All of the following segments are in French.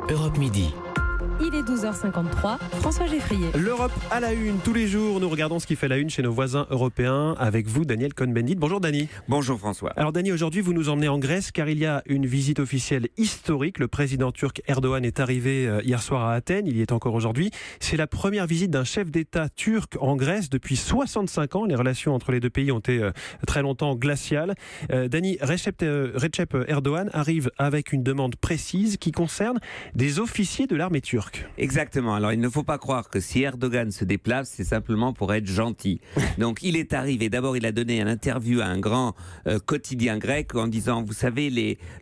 Europe Midi. Il est 12h53, François Geffrier. L'Europe à la une, tous les jours, nous regardons ce qui fait la une chez nos voisins européens. Avec vous, Daniel Cohn-Bendit. Bonjour Dani. Bonjour François. Alors Dani, aujourd'hui vous nous emmenez en Grèce car il y a une visite officielle historique. Le président turc Erdogan est arrivé hier soir à Athènes, il y est encore aujourd'hui. C'est la première visite d'un chef d'État turc en Grèce depuis 65 ans. Les relations entre les deux pays ont été très longtemps glaciales. Dani, Recep Erdogan arrive avec une demande précise qui concerne des officiers de l'armée turque. Exactement. Alors il ne faut pas croire que si Erdogan se déplace, c'est simplement pour être gentil. Donc il est arrivé, d'abord il a donné une interview à un grand quotidien grec en disant, vous savez,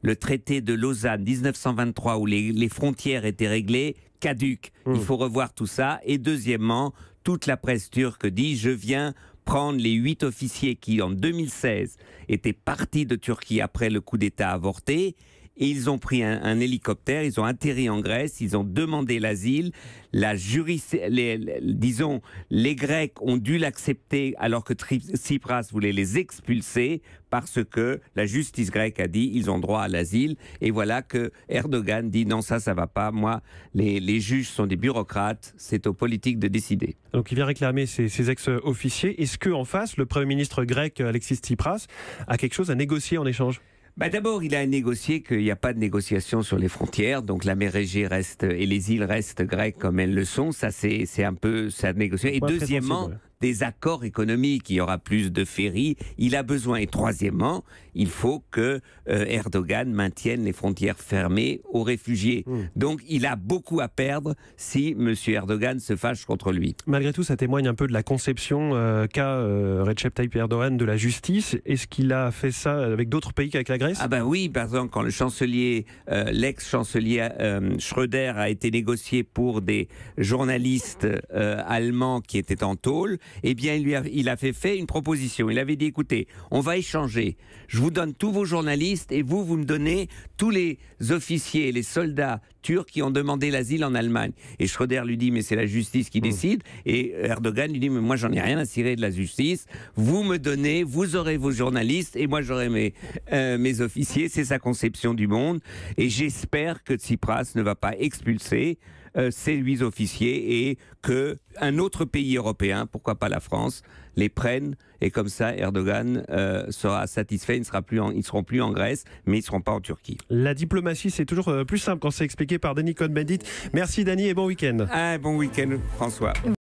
le traité de Lausanne 1923 où les frontières étaient réglées, caduque. Il faut revoir tout ça. Et deuxièmement, toute la presse turque dit, je viens prendre les 8 officiers qui en 2016 étaient partis de Turquie après le coup d'État avorté. Et ils ont pris un hélicoptère, ils ont atterri en Grèce, ils ont demandé l'asile. Les Grecs ont dû l'accepter alors que Tsipras voulait les expulser parce que la justice grecque a dit ils ont droit à l'asile. Et voilà que Erdogan dit non, ça va pas. Moi, les juges sont des bureaucrates, c'est aux politiques de décider. Donc il vient réclamer ses ex-officiers. Est-ce qu'en face, le Premier ministre grec Alexis Tsipras a quelque chose à négocier en échange ? D'abord, il a négocié qu'il n'y a pas de négociation sur les frontières, donc la mer Égée reste et les îles restent grecques comme elles le sont. Ça, c'est un peu sa négociation. Et deuxièmement, des accords économiques, il y aura plus de ferries, il a besoin. Et troisièmement, il faut que Erdogan maintienne les frontières fermées aux réfugiés. Donc il a beaucoup à perdre si M. Erdogan se fâche contre lui. Malgré tout, ça témoigne un peu de la conception qu'a Recep Tayyip Erdogan de la justice. Est-ce qu'il a fait ça avec d'autres pays qu'avec la Grèce ? Oui, par exemple, quand le chancelier, l'ex-chancelier Schröder a été négocié pour des journalistes allemands qui étaient en tôle, eh bien, il a fait une proposition. Il avait dit, écoutez, on va échanger. Je vous donne tous vos journalistes et vous me donnez tous les officiers, les soldats turcs qui ont demandé l'asile en Allemagne. Et Schröder lui dit, mais c'est la justice qui décide. Et Erdogan lui dit, mais moi, j'en ai rien à cirer de la justice. Vous me donnez, vous aurez vos journalistes et moi, j'aurai mes officiers. C'est sa conception du monde. Et j'espère que Tsipras ne va pas expulser ces 8 officiers et qu'un autre pays européen, pourquoi pas la France, les prenne. Et comme ça, Erdogan sera satisfait. Ils ne seront plus en Grèce, mais ils ne seront pas en Turquie. La diplomatie, c'est toujours plus simple quand c'est expliqué par Dani Cohn-Bendit. Merci Dani et bon week-end. Bon week-end, François.